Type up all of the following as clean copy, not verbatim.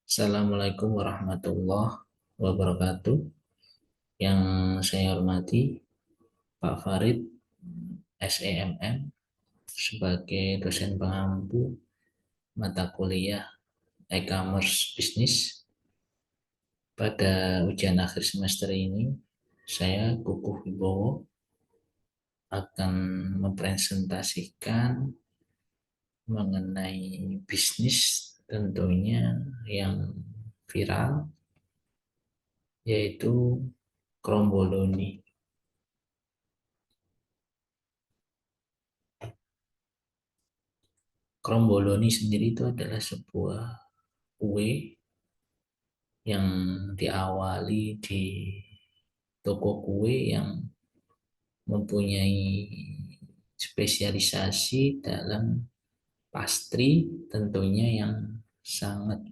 Assalamualaikum warahmatullahi wabarakatuh. Yang saya hormati Pak Farid, SEMM, sebagai dosen pengampu mata kuliah e-commerce bisnis. Pada ujian akhir semester ini, saya Kukuh Wibowo akan mempresentasikan mengenai bisnis tentunya yang viral, yaitu kromboloni. Kromboloni sendiri itu adalah sebuah kue yang diawali di toko kue yang mempunyai spesialisasi dalam pastry, tentunya yang sangat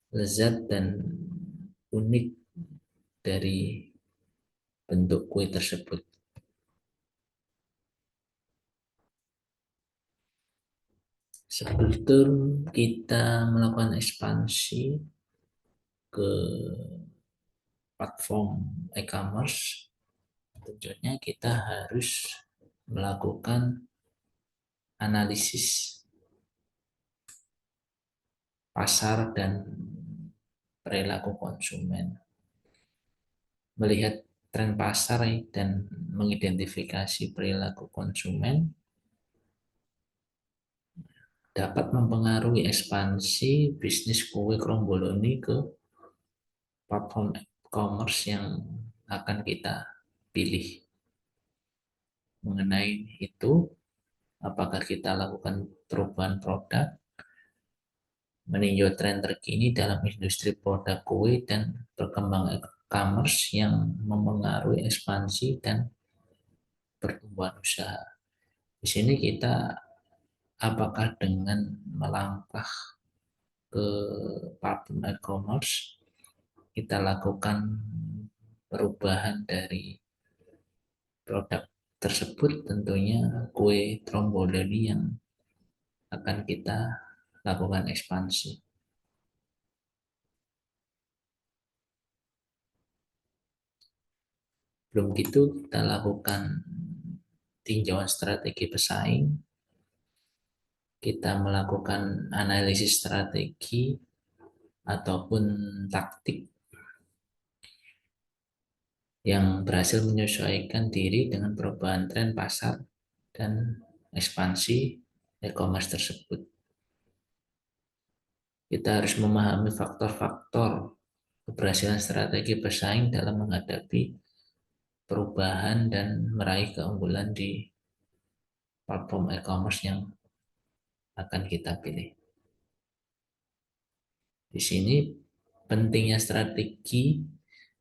lezat dan unik dari bentuk kue tersebut. Sebelum kita melakukan ekspansi ke platform e-commerce, tentunya kita harus melakukan analisis pasar dan perilaku konsumen. Melihat tren pasar dan mengidentifikasi perilaku konsumen dapat mempengaruhi ekspansi bisnis kue kromboloni ke platform e-commerce yang akan kita pilih. Mengenai itu, apakah kita lakukan perubahan produk, meninjau tren terkini dalam industri produk kue dan berkembang e-commerce yang mempengaruhi ekspansi dan pertumbuhan usaha. Di sini kita apakah dengan melangkah ke platform e-commerce kita lakukan perubahan dari produk tersebut, tentunya kue tromboloni yang akan kita lakukan ekspansi. Belum gitu kita lakukan tinjauan strategi pesaing, kita melakukan analisis strategi ataupun taktik yang berhasil menyesuaikan diri dengan perubahan tren pasar dan ekspansi e-commerce tersebut. Kita harus memahami faktor-faktor keberhasilan strategi pesaing dalam menghadapi perubahan dan meraih keunggulan di platform e-commerce yang akan kita pilih. Di sini pentingnya strategi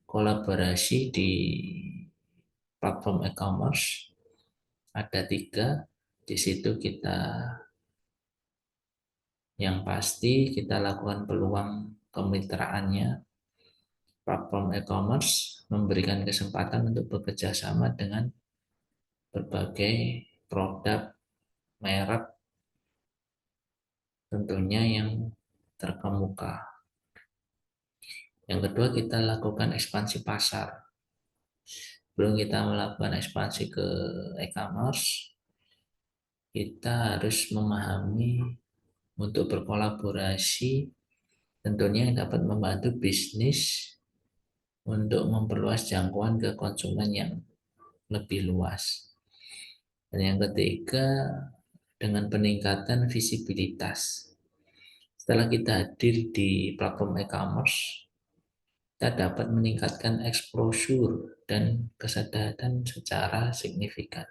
kolaborasi di platform e-commerce ada 3. Di situ kita yang pasti kita lakukan peluang kemitraannya. Platform e-commerce memberikan kesempatan untuk bekerja sama dengan berbagai produk merek tentunya yang terkemuka. Yang kedua, kita lakukan ekspansi pasar. Sebelum kita melakukan ekspansi ke e-commerce, kita harus memahami untuk berkolaborasi tentunya yang dapat membantu bisnis untuk memperluas jangkauan ke konsumen yang lebih luas. Dan yang ketiga, dengan peningkatan visibilitas. Setelah kita hadir di platform e-commerce, kita dapat meningkatkan exposure dan kesadaran secara signifikan.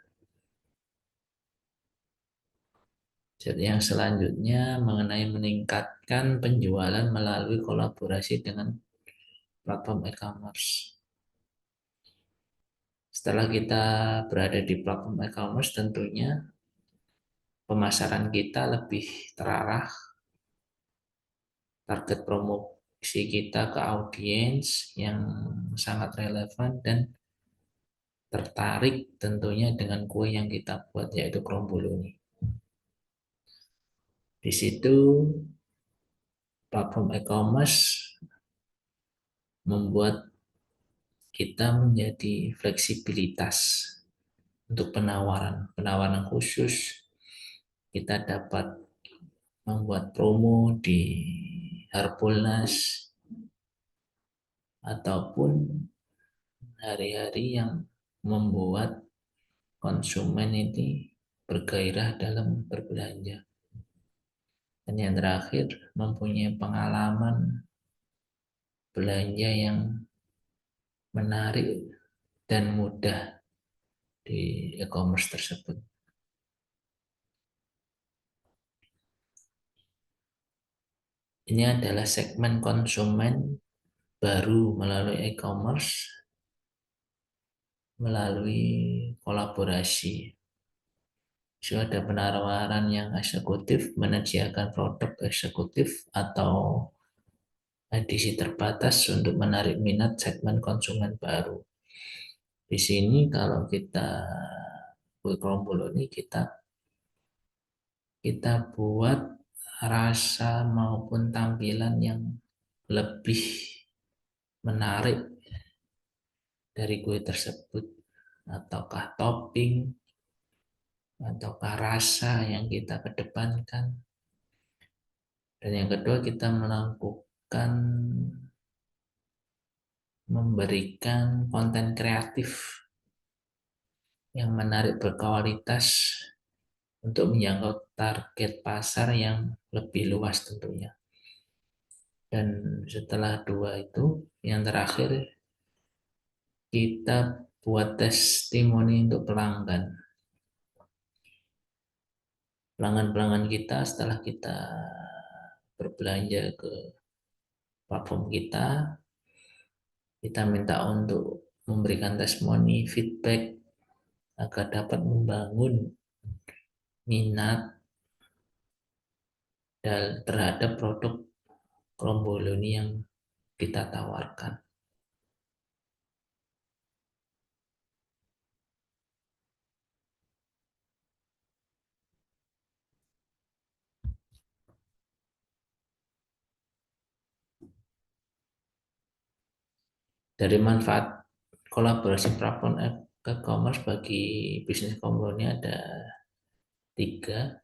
Jadi yang selanjutnya mengenai meningkatkan penjualan melalui kolaborasi dengan platform e-commerce. Setelah kita berada di platform e-commerce, tentunya pemasaran kita lebih terarah, target promosi kita ke audiens yang sangat relevan dan tertarik tentunya dengan kue yang kita buat, yaitu kromboloni. Di situ platform e-commerce membuat kita menjadi fleksibilitas untuk penawaran khusus. Kita dapat membuat promo di Harbolnas ataupun hari-hari yang membuat konsumen ini bergairah dalam berbelanja. Dan yang terakhir, mempunyai pengalaman belanja yang menarik dan mudah di e-commerce tersebut. Ini adalah segmen konsumen baru melalui e-commerce, melalui kolaborasi. So, ada penawaran yang eksekutif, menyediakan produk eksekutif atau edisi terbatas untuk menarik minat segmen konsumen baru. Di sini kalau kita Kue Kerombol ini kita buat rasa maupun tampilan yang lebih menarik dari kue tersebut, ataukah topping ataukah rasa yang kita kedepankan. Dan yang kedua, kita melakukan memberikan konten kreatif yang menarik, berkualitas untuk menjangkau target pasar yang lebih luas tentunya. Dan setelah dua itu, yang terakhir kita buat testimoni untuk pelanggan. Pelanggan-pelanggan kita setelah kita berbelanja ke platform kita minta untuk memberikan testimoni, feedback agar dapat membangun minat terhadap produk Kromboloni yang kita tawarkan. Dari manfaat kolaborasi platform e-commerce bagi bisnis Kromboloni ada 3.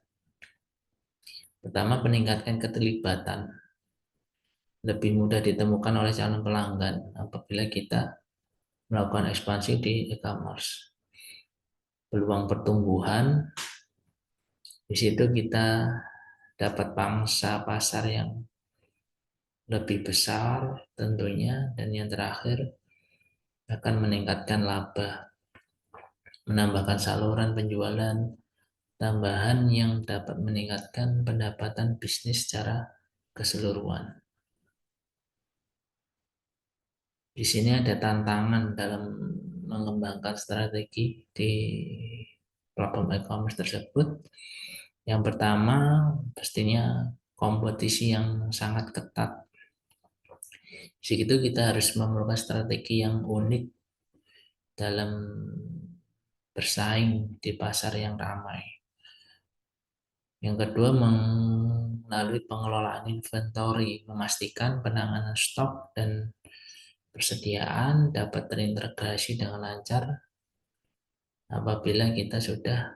Pertama, meningkatkan keterlibatan. Lebih mudah ditemukan oleh calon pelanggan apabila kita melakukan ekspansi di e-commerce. Peluang pertumbuhan, di situ kita dapat pangsa pasar yang lebih besar tentunya. Dan yang terakhir, akan meningkatkan laba, menambahkan saluran penjualan tambahan yang dapat meningkatkan pendapatan bisnis secara keseluruhan. Di sini ada tantangan dalam mengembangkan strategi di platform e-commerce tersebut. Yang pertama, pastinya kompetisi yang sangat ketat. Segitu kita harus memerlukan strategi yang unik dalam bersaing di pasar yang ramai. Yang kedua, melalui pengelolaan inventory, memastikan penanganan stok dan persediaan dapat terintegrasi dengan lancar apabila kita sudah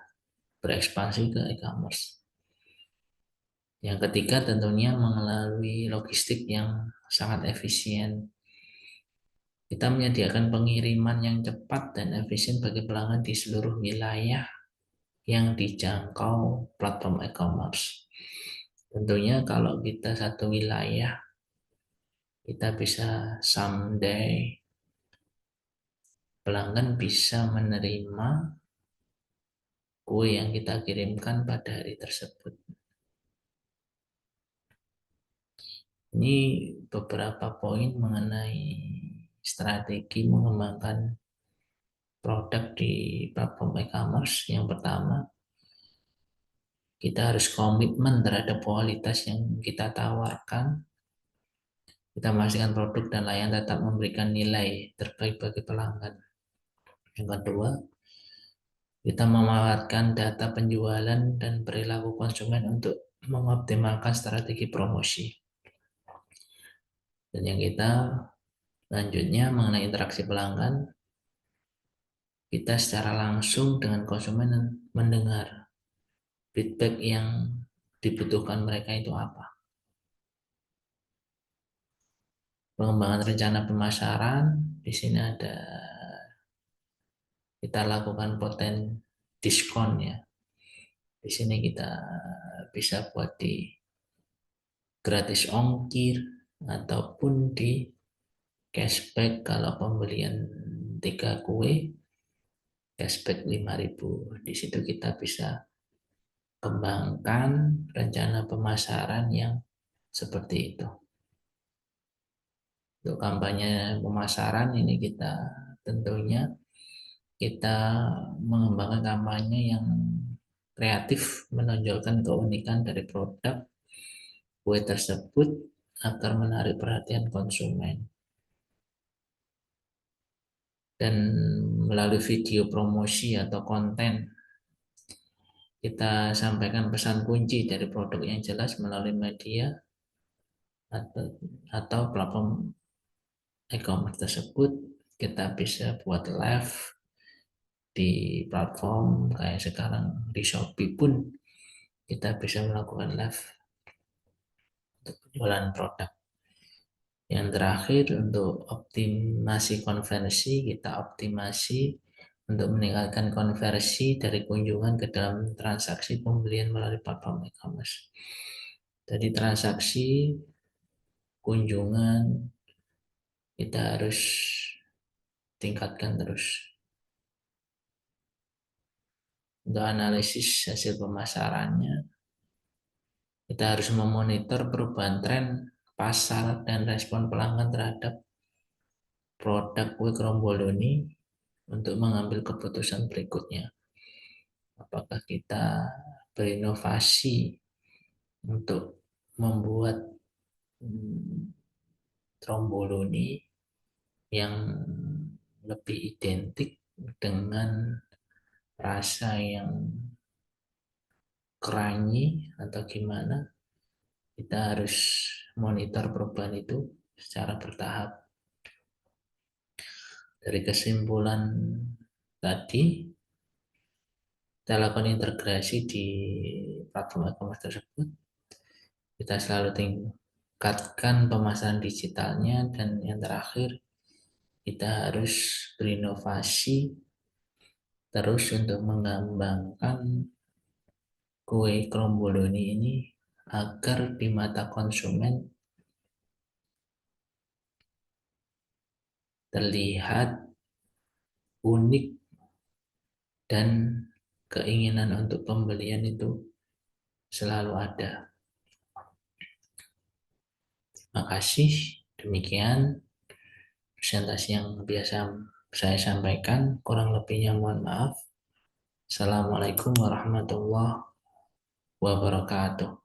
berekspansi ke e-commerce. Yang ketiga, tentunya melalui logistik yang sangat efisien. Kita menyediakan pengiriman yang cepat dan efisien bagi pelanggan di seluruh wilayah yang dijangkau platform e-commerce. Tentunya kalau kita satu wilayah, kita bisa someday pelanggan bisa menerima kue yang kita kirimkan pada hari tersebut. Ini beberapa poin mengenai strategi mengembangkan produk di platform e-commerce. Yang pertama, kita harus komitmen terhadap kualitas yang kita tawarkan. Kita memastikan produk dan layanan tetap memberikan nilai terbaik bagi pelanggan. Yang kedua, kita memanfaatkan data penjualan dan perilaku konsumen untuk mengoptimalkan strategi promosi. Dan yang kita selanjutnya mengenai interaksi pelanggan, kita secara langsung dengan konsumen mendengar feedback yang dibutuhkan mereka itu apa. Pengembangan rencana pemasaran, di sini ada kita lakukan poten diskon ya. Di sini kita bisa buat di gratis ongkir ataupun di cashback kalau pembelian 3 kue cashback 5.000. Di situ kita bisa kembangkan rencana pemasaran yang seperti itu. Untuk kampanye pemasaran ini kita tentunya kita mengembangkan kampanye yang kreatif, menonjolkan keunikan dari produk kue tersebut agar menarik perhatian konsumen. Dan melalui video promosi atau konten, kita sampaikan pesan kunci dari produk yang jelas melalui media atau platform e-commerce tersebut. Kita bisa buat live di platform kayak sekarang di Shopee pun kita bisa melakukan live untuk penjualan produk. Yang terakhir untuk optimasi konversi, kita optimasi untuk meningkatkan konversi dari kunjungan ke dalam transaksi pembelian melalui platform e-commerce. Jadi transaksi kunjungan kita harus tingkatkan terus. Untuk analisis hasil pemasarannya, kita harus memonitor perubahan tren pasar dan respon pelanggan terhadap produk kue Kromboloni untuk mengambil keputusan berikutnya. Apakah kita berinovasi untuk membuat Tromboloni yang lebih identik dengan rasa yang keranyi atau gimana? Kita harus monitor perubahan itu secara bertahap. Dari kesimpulan tadi, kita lakukan integrasi di platform e-commerce tersebut. Kita selalu tingkatkan pemasaran digitalnya, dan yang terakhir kita harus berinovasi terus untuk mengembangkan kue Kromboloni ini agar di mata konsumen terlihat unik dan keinginan untuk pembelian itu selalu ada. Terima kasih. Demikian presentasi yang biasa saya sampaikan. Kurang lebihnya mohon maaf. Assalamualaikum warahmatullahi wabarakatuh.